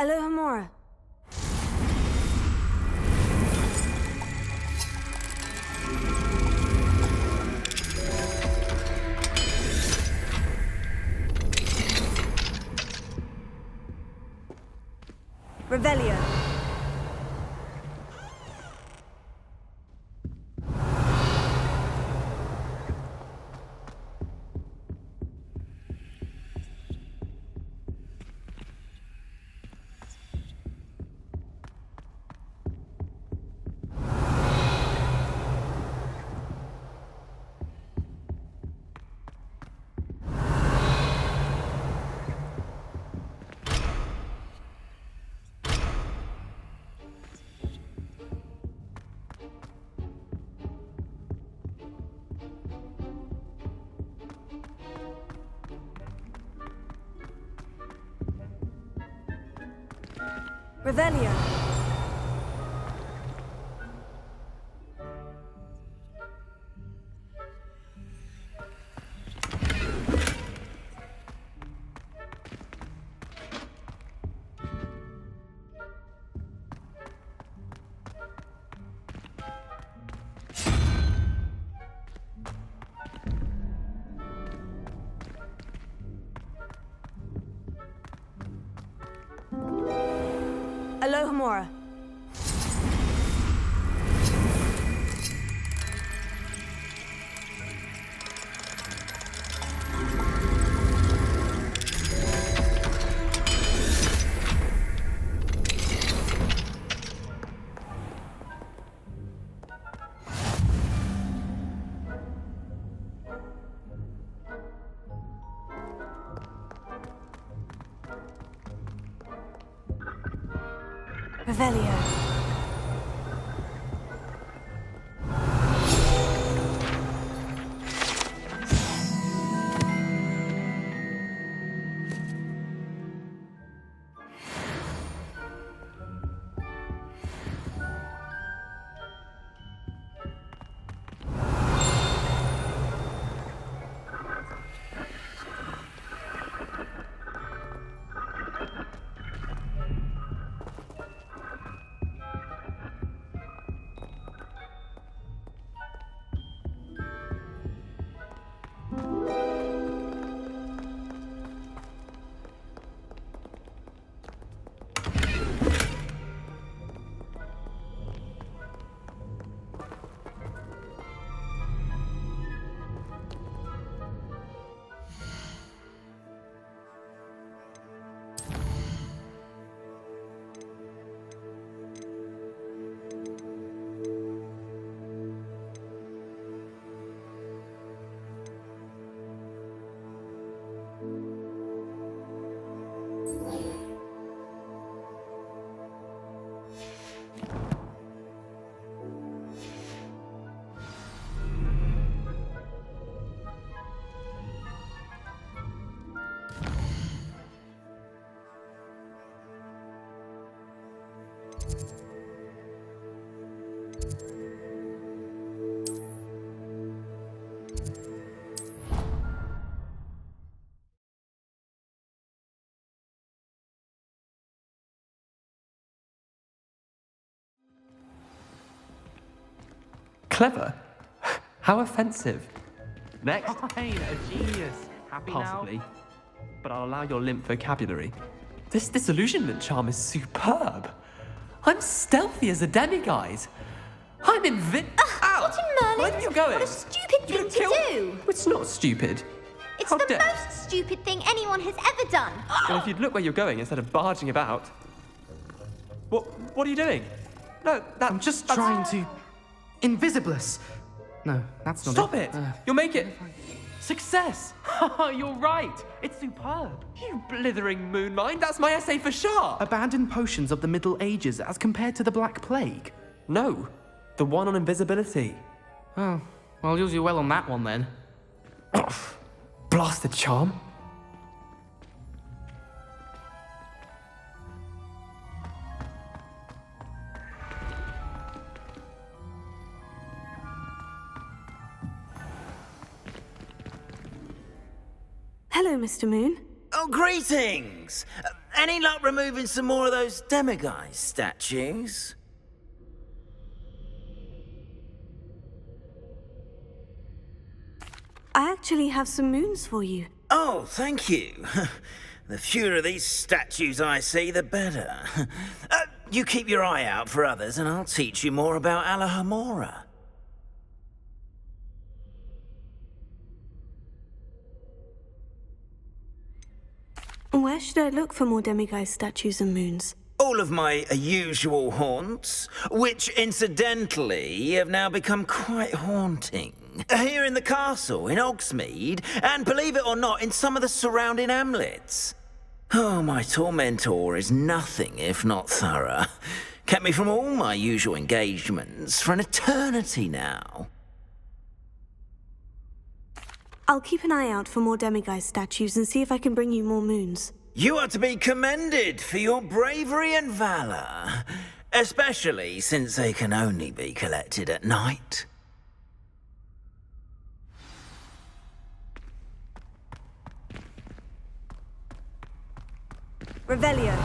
Alohomora. Revelio. Revelio. Alohomora. Revelio. Clever? How offensive. Next. Fine, a genius. Happy Possibly. now? But I'll allow your limp vocabulary. This disillusionment charm is superb. I'm stealthy as a demiguise. I'm Ow! What in Merlin? Where are you going? What a stupid thing to do! It's not stupid. It's How the dare- most stupid thing anyone has ever done. Well, if you'd look where you're going instead of barging about. What are you doing? No, I'm just trying to... Invisibless! No, that's not Stop it! You'll make it. Success! You're right! It's superb! You blithering moon mind, that's my essay for sharp! Abandoned potions of the Middle Ages as compared to the Black Plague? No, the one on invisibility. Oh, well, I'll use you well on that one then. Blasted charm. Hello, Mr. Moon. Oh, greetings! Any luck removing some more of those demiguise statues? I actually have some moons for you. Oh, thank you. The fewer of these statues I see, the better. You keep your eye out for others, and I'll teach you more about Alohomora. Where should I look for more demiguise statues and moons? All of my usual haunts, which incidentally have now become quite haunting. Here in the castle, in Hogsmeade, and believe it or not, in some of the surrounding hamlets. Oh, my tormentor is nothing if not thorough. Kept me from all my usual engagements for an eternity now. I'll keep an eye out for more demiguise statues and see if I can bring you more moons. You are to be commended for your bravery and valor, especially since they can only be collected at night. Revelio.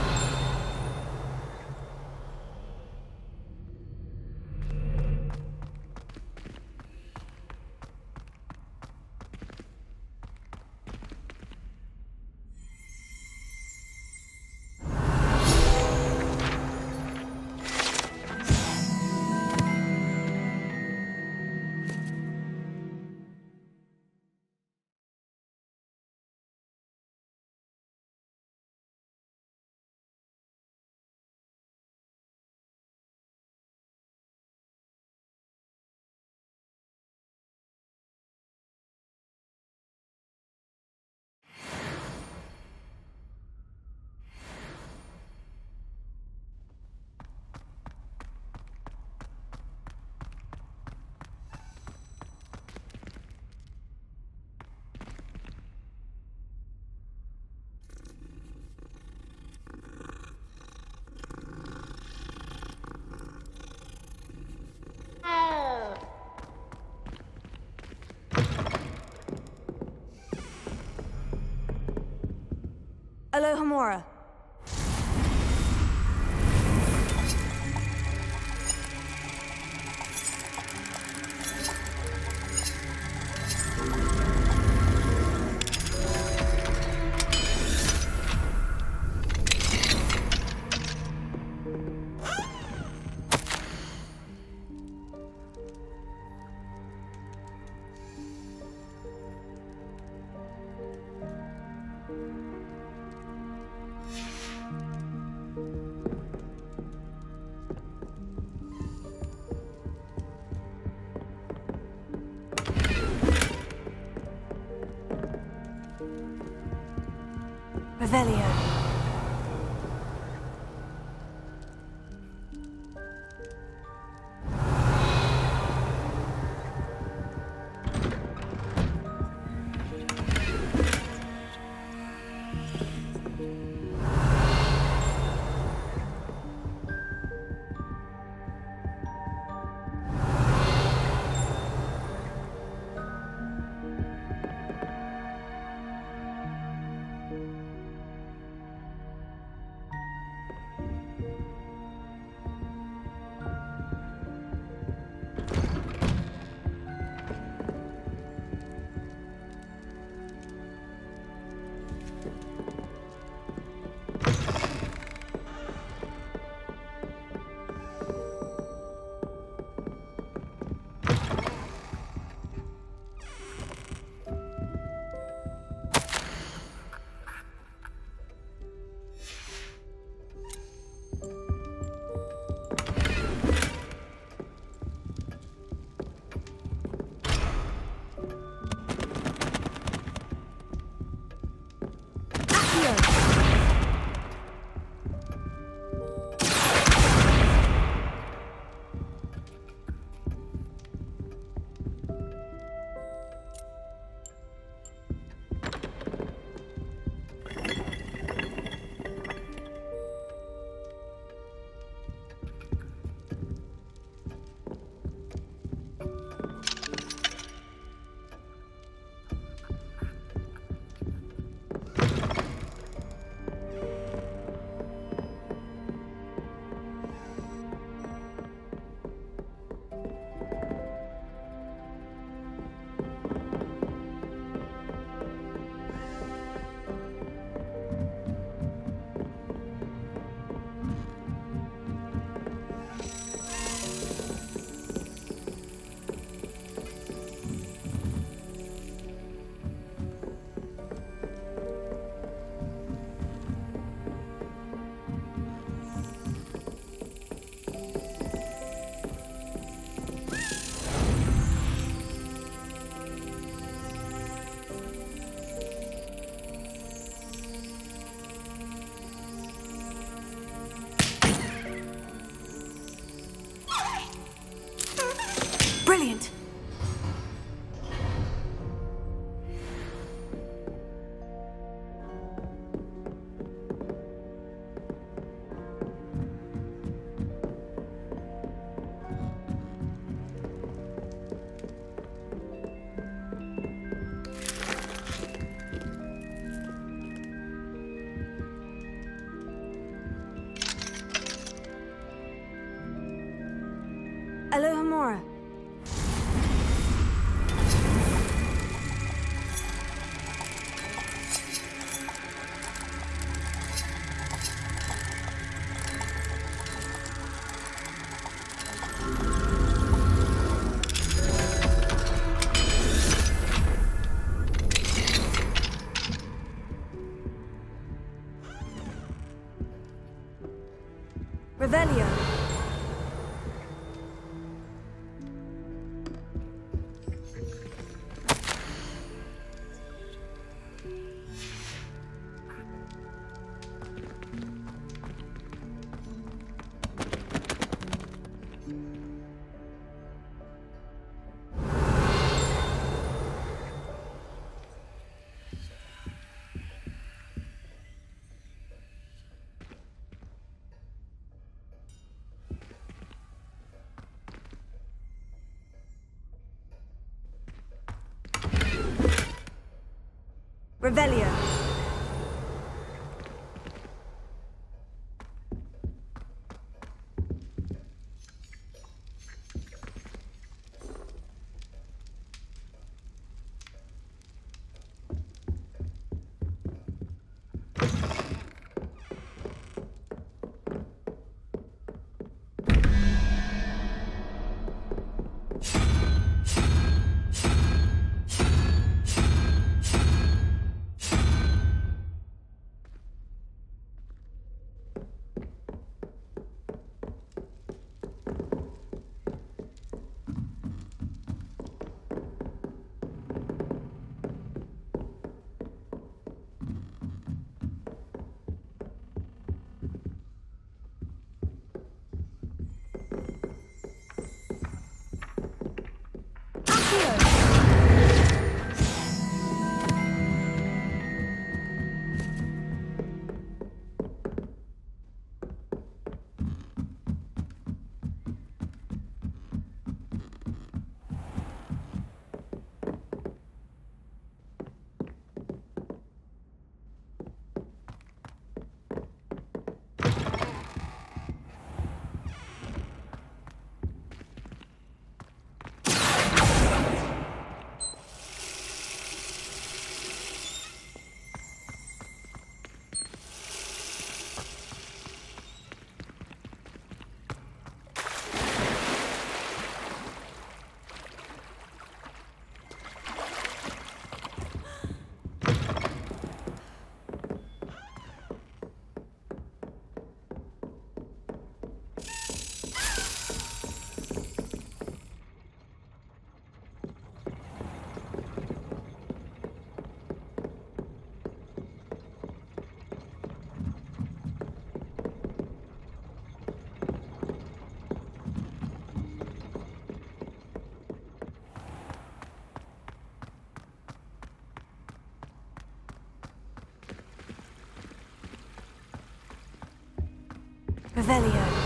Alohomora. Revelio. Revelio. Revelio. Revelio.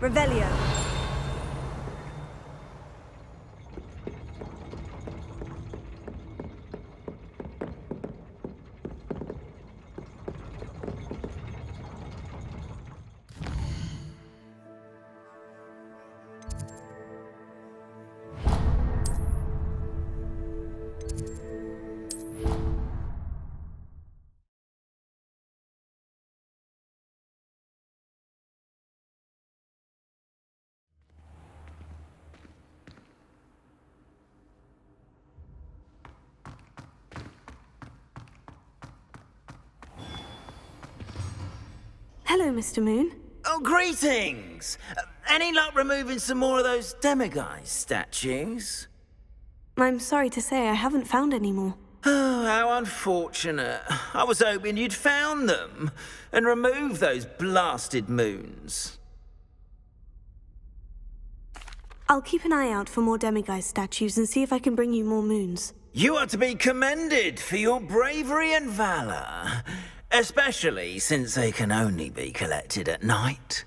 Revelio. Hello, Mr. Moon. Oh, greetings! Any luck removing some more of those demiguise statues? I'm sorry to say I haven't found any more. Oh, how unfortunate. I was hoping you'd found them and removed those blasted moons. I'll keep an eye out for more demiguise statues and see if I can bring you more moons. You are to be commended for your bravery and valor, especially since they can only be collected at night.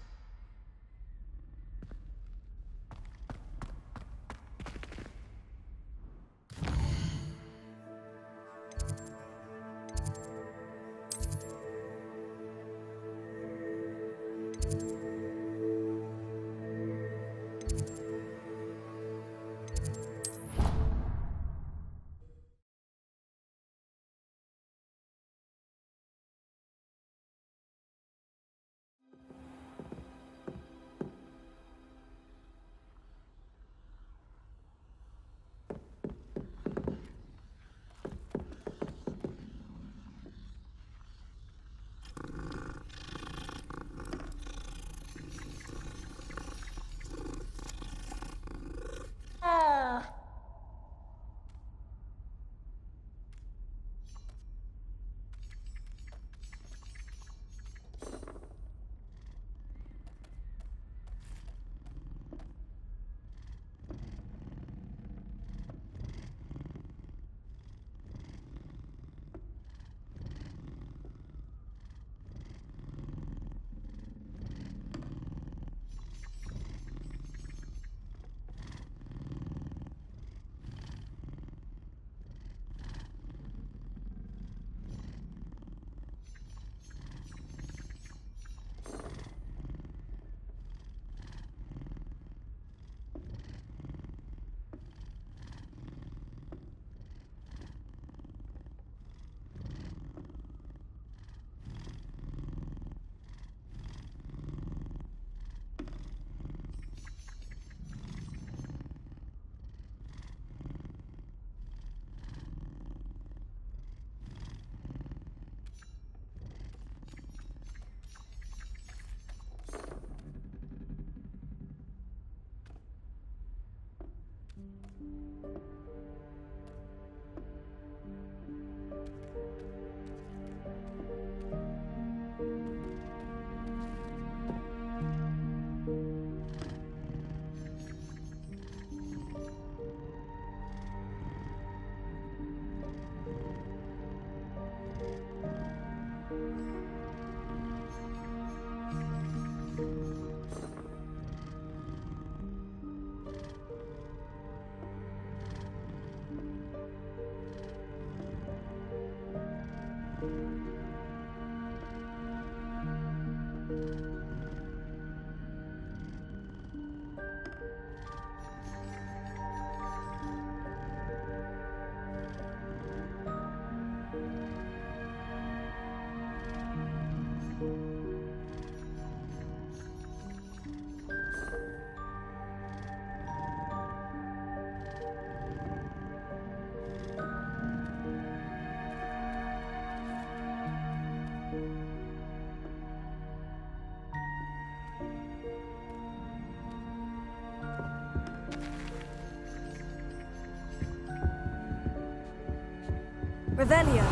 Revelio.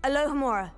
Alohomora.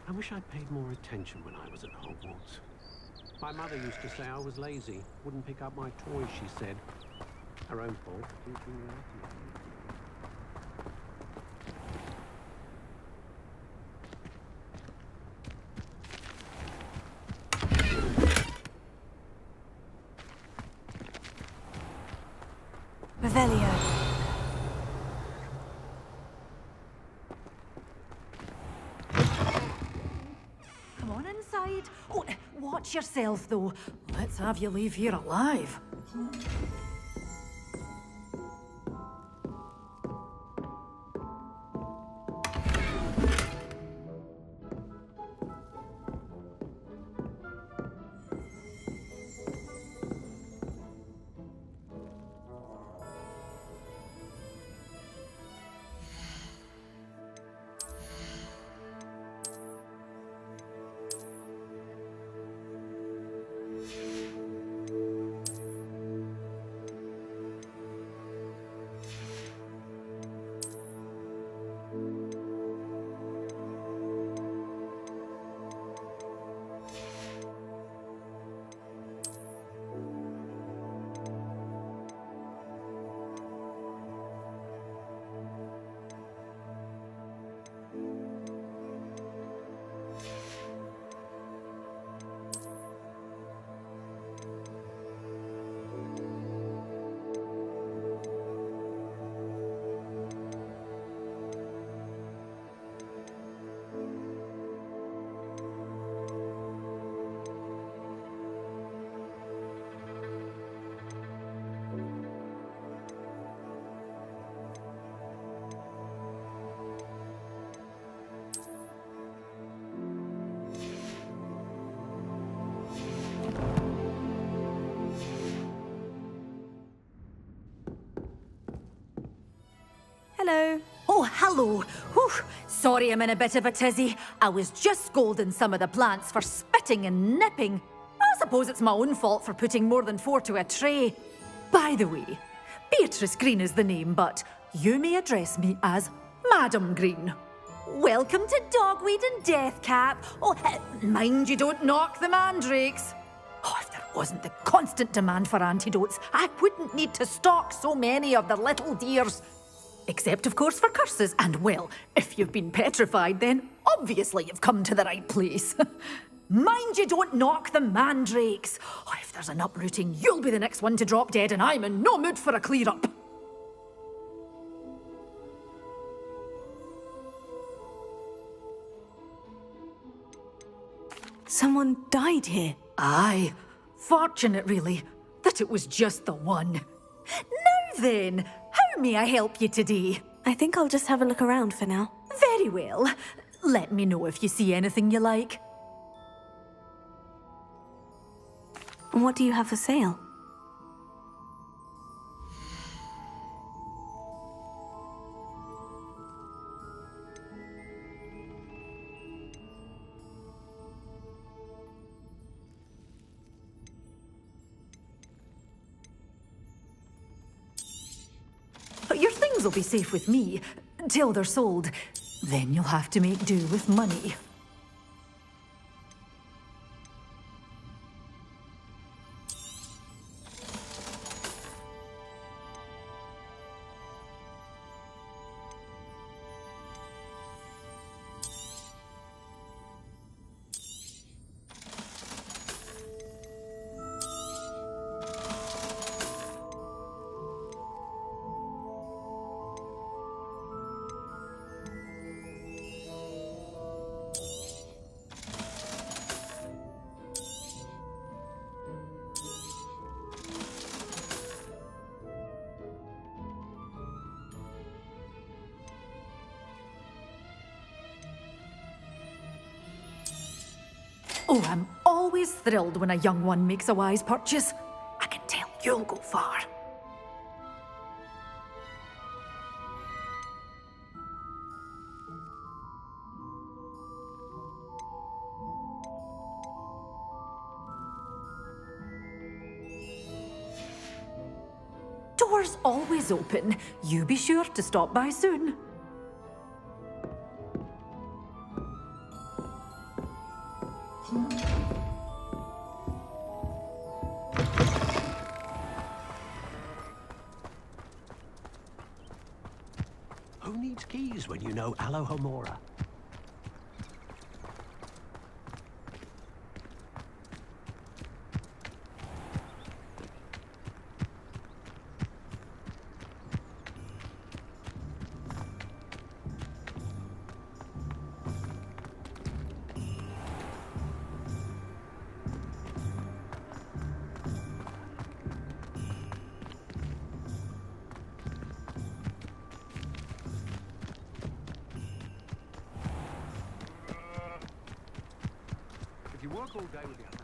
I wish I'd paid more attention when I was at Hogwarts. My mother used to say I was lazy. Wouldn't pick up my toys, she said. Her own fault. Revelio. Come on inside. Oh, watch yourself, though. Let's have you leave here alive. Hello. Oh, hello. Whew. Sorry I'm in a bit of a tizzy. I was just scolding some of the plants for spitting and nipping. I suppose it's my own fault for putting more than 4 to a tray. By the way, Beatrice Green is the name, but you may address me as Madam Green. Welcome to Dogweed and Deathcap. Oh, mind you don't knock the mandrakes. Oh, if there wasn't the constant demand for antidotes, I wouldn't need to stock so many of the little dears. Except, of course, for curses. And, well, if you've been petrified, then obviously you've come to the right place. Mind you don't knock the mandrakes. Oh, if there's an uprooting, you'll be the next one to drop dead, and I'm in no mood for a clear-up. Someone died here. Aye. Fortunate, really, that it was just the one. Now then, how may I help you today? I think I'll just have a look around for now. Very well. Let me know if you see anything you like. And what do you have for sale? Your things will be safe with me, till they're sold. Then you'll have to make do with money. Oh, I'm always thrilled when a young one makes a wise purchase. I can tell you'll go far. Doors always open. You be sure to stop by soon. needs keys when you know Alohomora. If you work all day with your hands.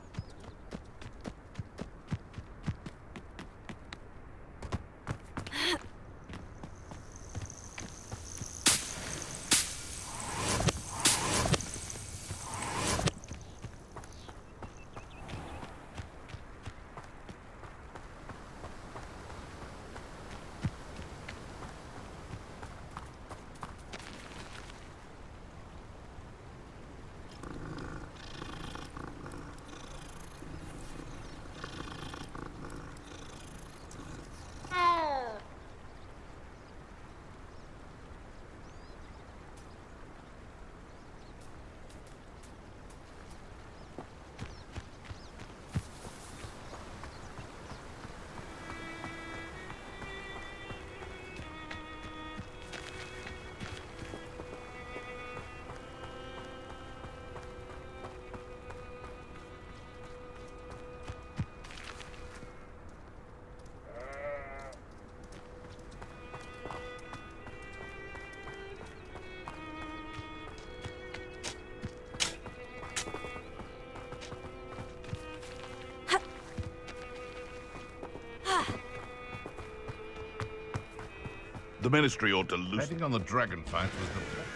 The Ministry ought to lose. Betting on the dragon fight was the best.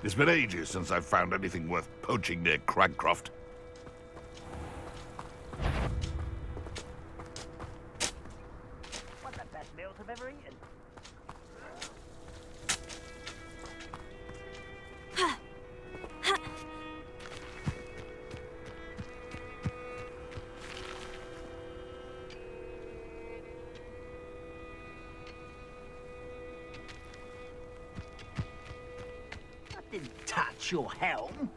It's been ages since I've found anything worth poaching near Cragcroft. What's the best meals I've ever eaten? Didn't touch your helm.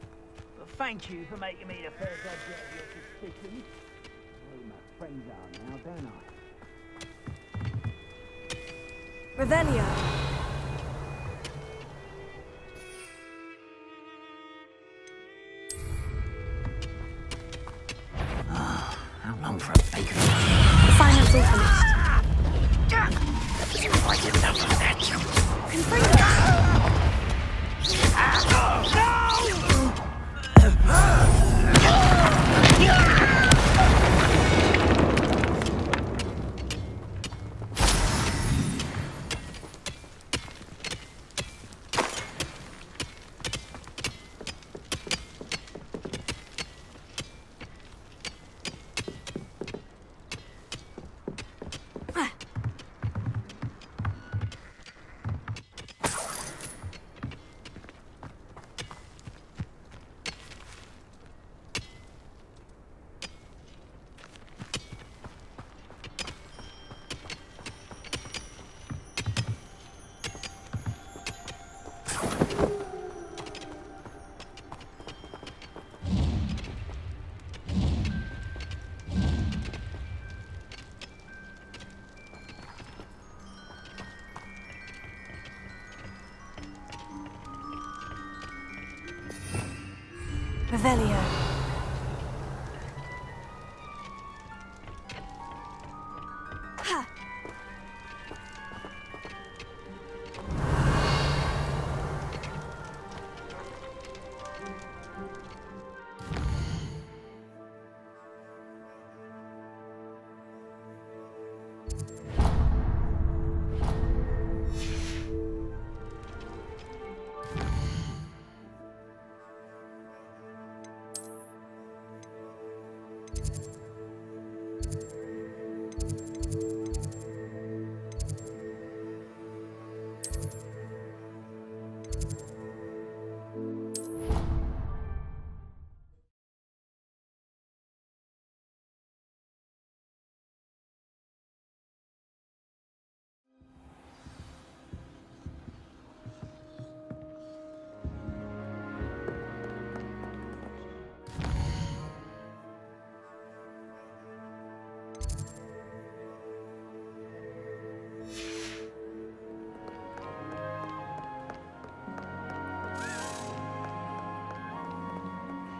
But thank you for making me the first object of your suspicions. Who my friends are now, don't I? Revelio. How long for a bacon? Finance all finished. Quite enough of that. Can bring it. Revelio. Ha!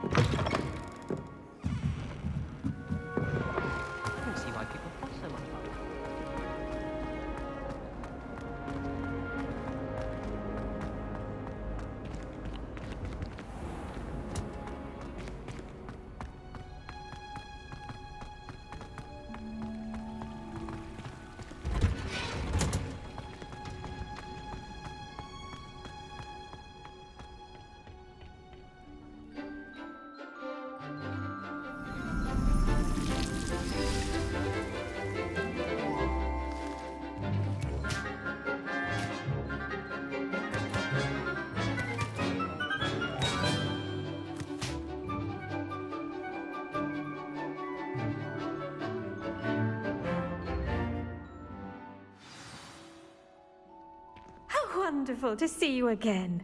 I don't see why people fuss so much about it. How wonderful to see you again.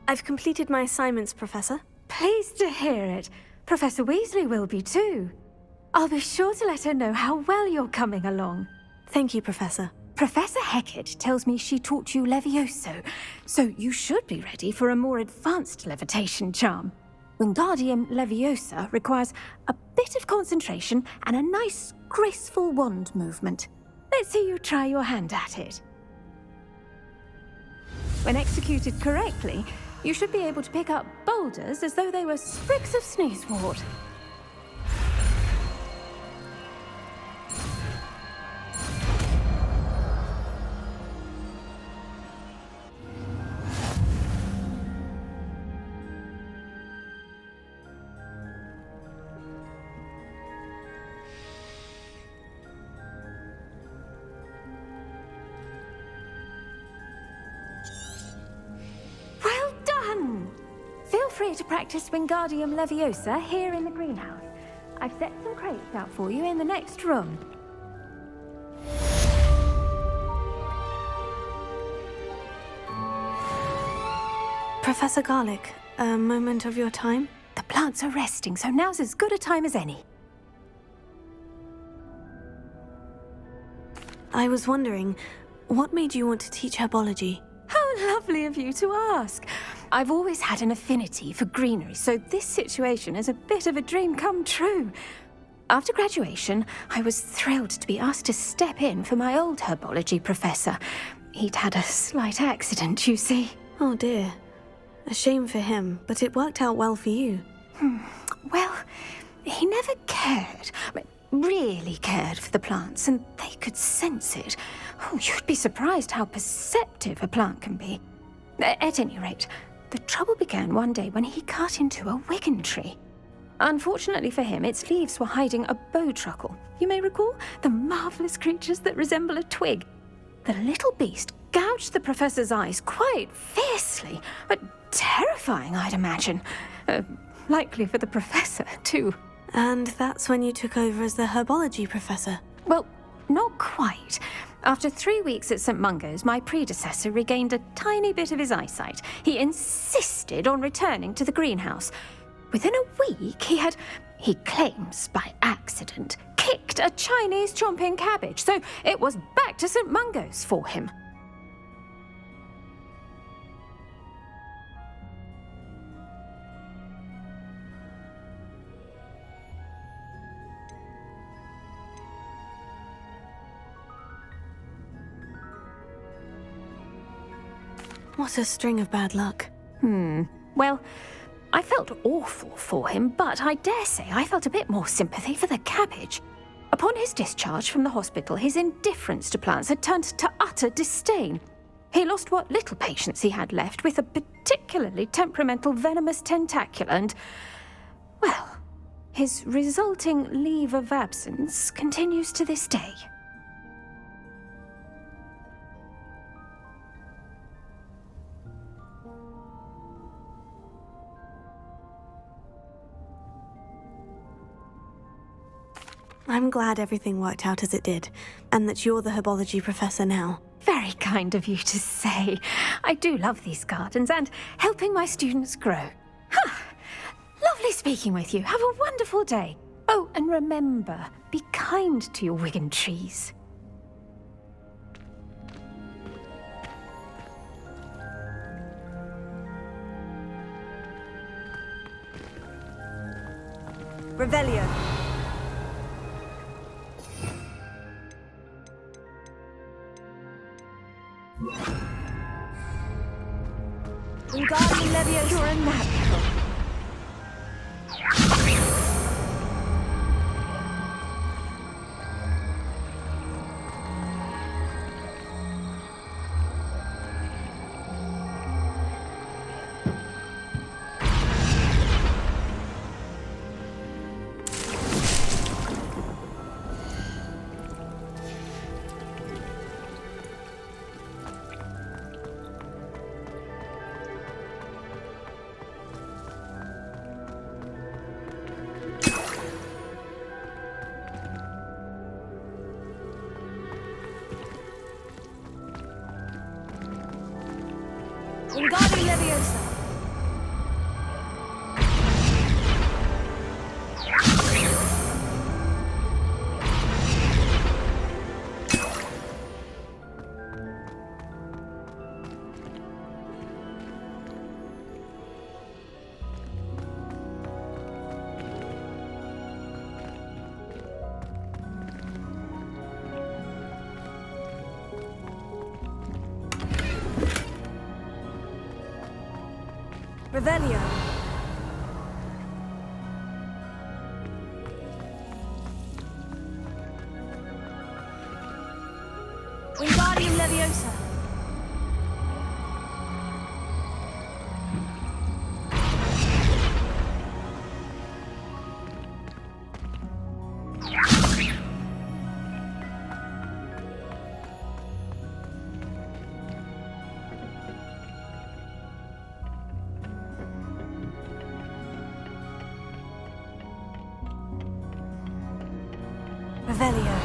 I've completed my assignments, Professor. Pleased to hear it. Professor Weasley will be too. I'll be sure to let her know how well you're coming along. Thank you, Professor. Professor Hecat tells me she taught you Levioso, so you should be ready for a more advanced levitation charm. Wingardium Leviosa requires a bit of concentration and a nice, graceful wand movement. Let's see you try your hand at it. When executed correctly, you should be able to pick up boulders as though they were sprigs of sneezewort. Well done! Feel free to practice Wingardium Leviosa here in the greenhouse. I've set some crates out for you in the next room. Professor Garlick, a moment of your time? The plants are resting, so now's as good a time as any. I was wondering, what made you want to teach herbology? How lovely of you to ask. I've always had an affinity for greenery, so this situation is a bit of a dream come true. After graduation, I was thrilled to be asked to step in for my old herbology professor. He'd had a slight accident, you see. Oh dear. A shame for him, but it worked out well for you. Well, he never cared, really cared for the plants, and they could sense it. Oh, you'd be surprised how perceptive a plant can be. At any rate, the trouble began one day when he cut into a wigan tree. Unfortunately for him, its leaves were hiding a bowtruckle. You may recall the marvelous creatures that resemble a twig. The little beast gouged the professor's eyes quite fiercely, but terrifying, I'd imagine. Likely for the professor, too. And that's when you took over as the herbology professor? Well, not quite. After 3 weeks at St. Mungo's, my predecessor regained a tiny bit of his eyesight. He insisted on returning to the greenhouse. Within a week, he claims by accident, kicked a Chinese chomping cabbage, so it was back to St. Mungo's for him. What a string of bad luck. Well, I felt awful for him, but I dare say I felt a bit more sympathy for the cabbage. Upon his discharge from the hospital, his indifference to plants had turned to utter disdain. He lost what little patience he had left with a particularly temperamental venomous tentacula and, well, his resulting leave of absence continues to this day. I'm glad everything worked out as it did, and that you're the herbology professor now. Very kind of you to say. I do love these gardens and helping my students grow. Lovely speaking with you. Have a wonderful day. Oh, and remember, be kind to your Wigan trees. Revelio. Wingardium Leviosa. You're a natural. Wingardium Leviosa. Revelio. Wingardium Leviosa. Revelio.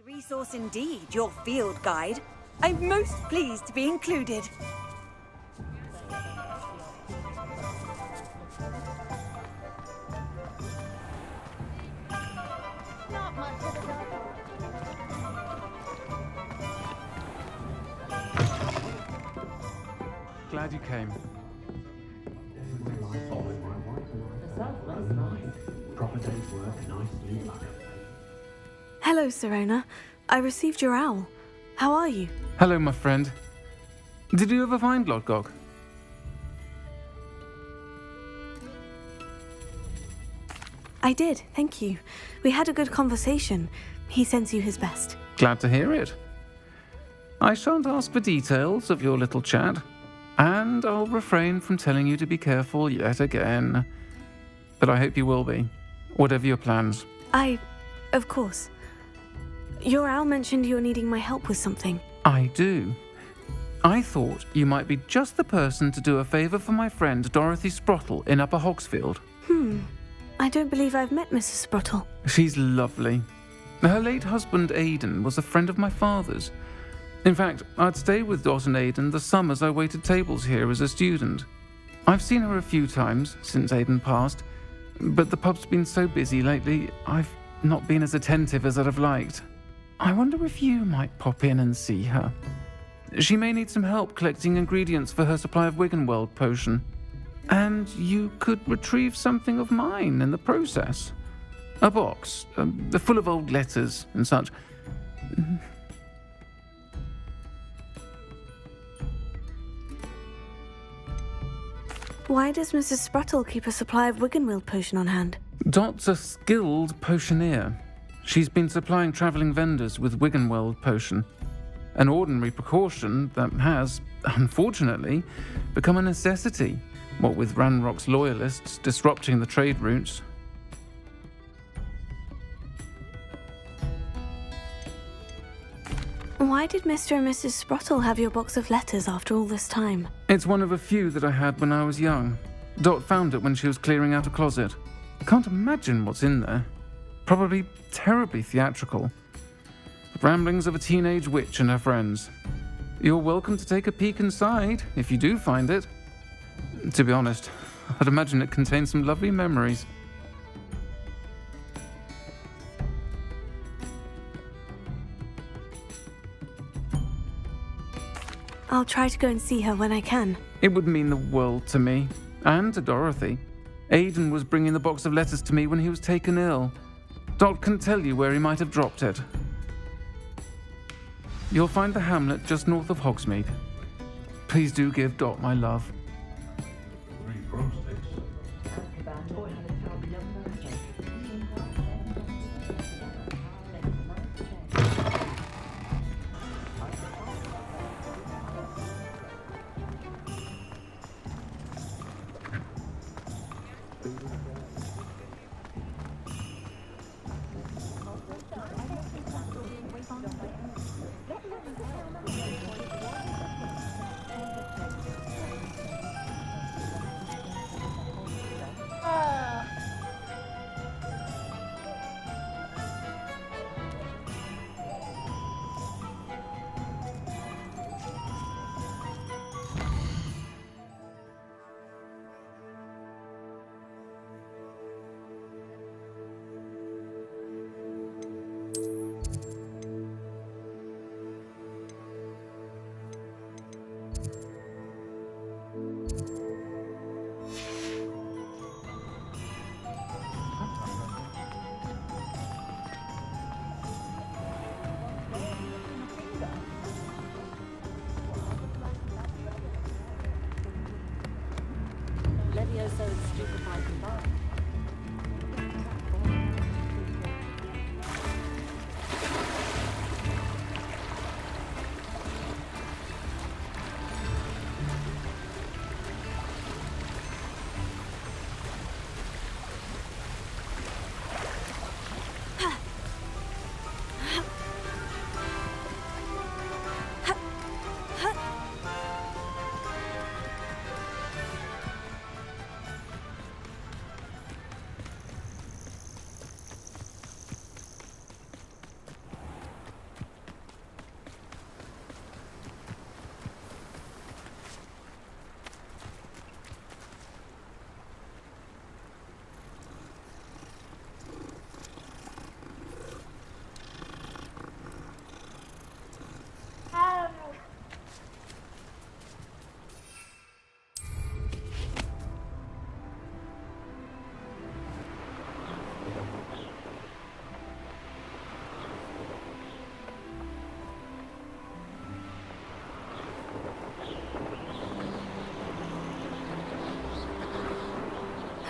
Resource indeed, your field guide. I'm most pleased to be included. Glad you came. Hello, Serona. I received your owl. How are you? Hello, my friend. Did you ever find Lodgok? I did, thank you. We had a good conversation. He sends you his best. Glad to hear it. I shan't ask for details of your little chat, and I'll refrain from telling you to be careful yet again. But I hope you will be, whatever your plans. Of course. Your owl mentioned you're needing my help with something. I do. I thought you might be just the person to do a favour for my friend Dorothy Sprottle in Upper Hogsfield. I don't believe I've met Mrs. Sprottle. She's lovely. Her late husband Aidan was a friend of my father's. In fact, I'd stay with Dot and Aidan the summers I waited tables here as a student. I've seen her a few times since Aidan passed, but the pub's been so busy lately, I've not been as attentive as I'd have liked. I wonder if you might pop in and see her. She may need some help collecting ingredients for her supply of Wiggenweld potion. And you could retrieve something of mine in the process. A box, full of old letters and such. Why does Mrs. Spruttle keep a supply of Wiggenweld potion on hand? Dot's a skilled potioneer. She's been supplying travelling vendors with Wiggenweld potion. An ordinary precaution that has, unfortunately, become a necessity, what with Ranrock's loyalists disrupting the trade routes. Why did Mr. and Mrs. Spruttle have your box of letters after all this time? It's one of a few that I had when I was young. Dot found it when she was clearing out a closet. Can't imagine what's in there. Probably terribly theatrical. The ramblings of a teenage witch and her friends. You're welcome to take a peek inside, if you do find it. To be honest, I'd imagine it contains some lovely memories. I'll try to go and see her when I can. It would mean the world to me, and to Dorothy. Aidan was bringing the box of letters to me when he was taken ill. Dot can tell you where he might have dropped it. You'll find the hamlet just north of Hogsmeade. Please do give Dot my love.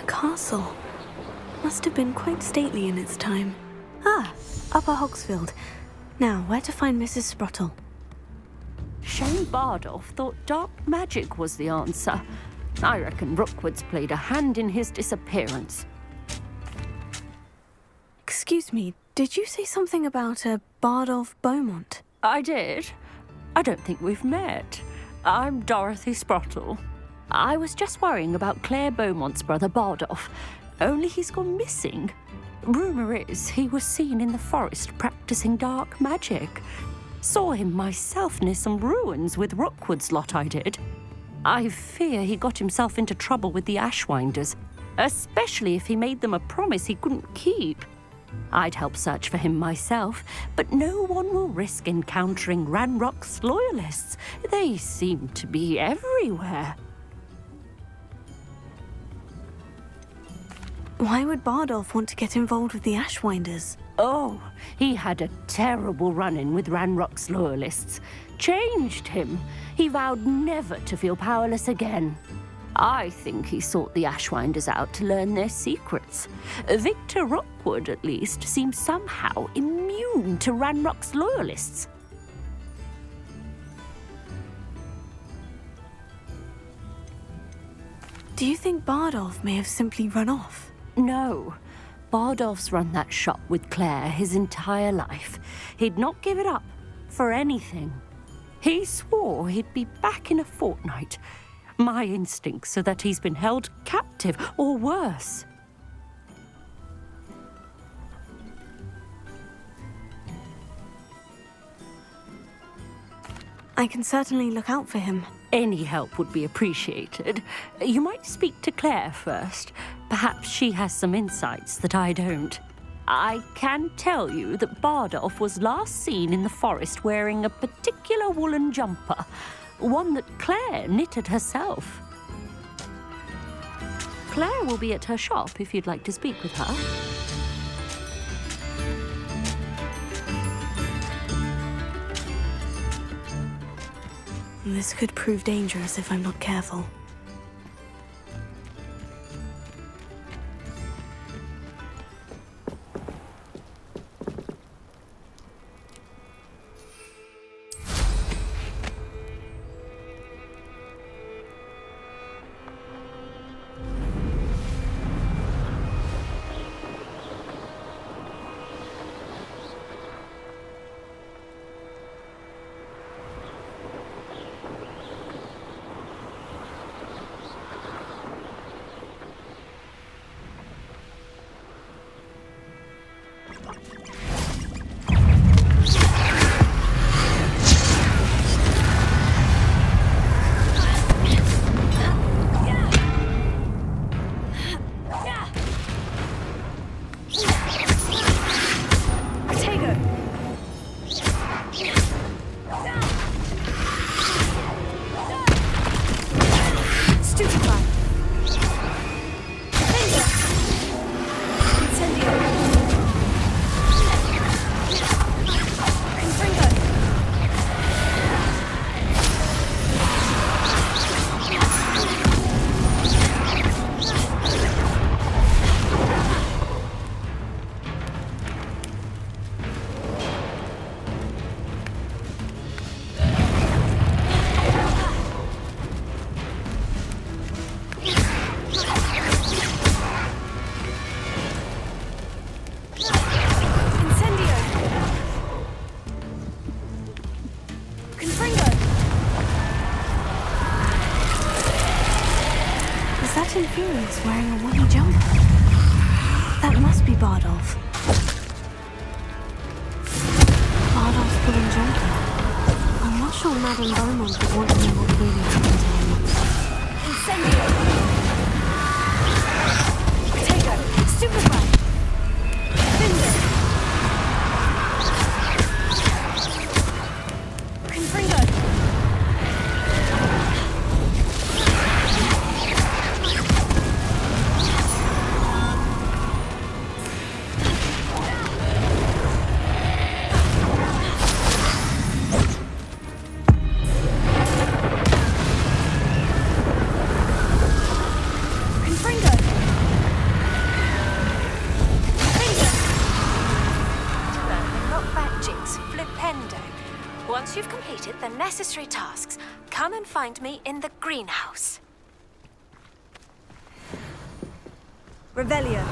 Castle. Must have been quite stately in its time. Ah, Upper Hogsfield. Now, where to find Mrs. Spruttle? Shane Bardolph thought dark magic was the answer. I reckon Rookwood's played a hand in his disappearance. Excuse me, did you say something about a Bardolph Beaumont? I did. I don't think we've met. I'm Dorothy Spruttle. I was just worrying about Claire Beaumont's brother Bardolph, only he's gone missing. Rumour is he was seen in the forest practicing dark magic. Saw him myself near some ruins with Rookwood's lot I did. I fear he got himself into trouble with the Ashwinders, especially if he made them a promise he couldn't keep. I'd help search for him myself, but no one will risk encountering Ranrock's loyalists. They seem to be everywhere. Why would Bardolph want to get involved with the Ashwinders? Oh, he had a terrible run-in with Ranrock's loyalists. Changed him. He vowed never to feel powerless again. I think he sought the Ashwinders out to learn their secrets. Victor Rockwood, at least, seems somehow immune to Ranrock's loyalists. Do you think Bardolph may have simply run off? No. Bardolph's run that shop with Claire his entire life. He'd not give it up for anything. He swore he'd be back in a fortnight. My instincts are that he's been held captive, or worse. I can certainly look out for him. Any help would be appreciated. You might speak to Claire first. Perhaps she has some insights that I don't. I can tell you that Bardolph was last seen in the forest wearing a particular woolen jumper, one that Claire knitted herself. Claire will be at her shop if you'd like to speak with her. This could prove dangerous if I'm not careful. Infurious wearing a woolly jumper. That must be Bardolph. Bardolph's woolen jumper. I'm not sure Madame Beaumont would want to know what really happened to him. Incendio! Potato! Stupefy! Finger! Confringo! Once you've completed the necessary tasks, come and find me in the greenhouse. Revelio.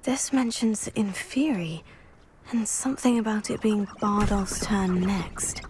This mentions Inferi, and something about it being Bardolph's turn next.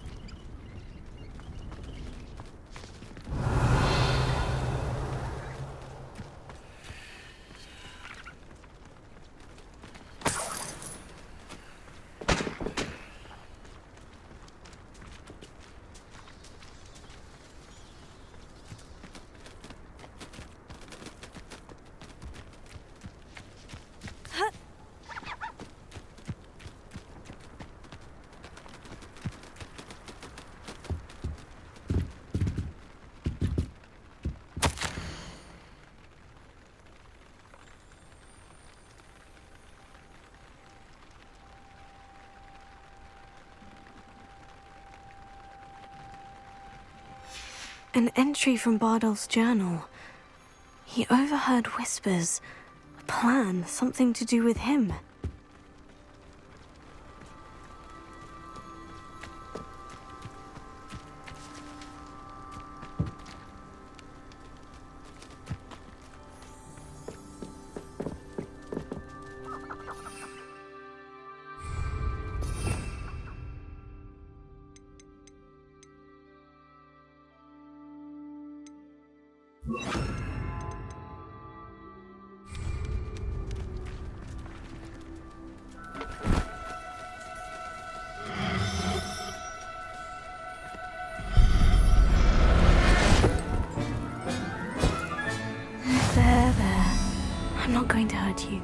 An entry from Bardolph's journal. He overheard whispers. A plan, something to do with him. There. I'm not going to hurt you.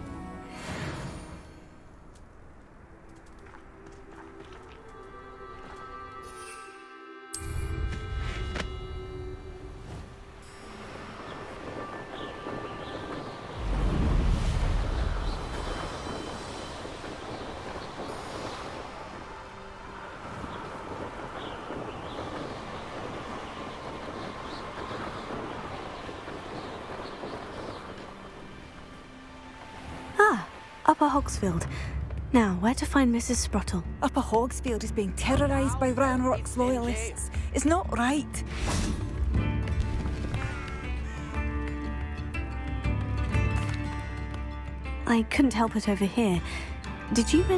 Upper Hogsfield. Now, where to find Mrs. Sprottle? Upper Hogsfield is being terrorised by Ranrock's loyalists. It's not right. I couldn't help it over here. Did you mention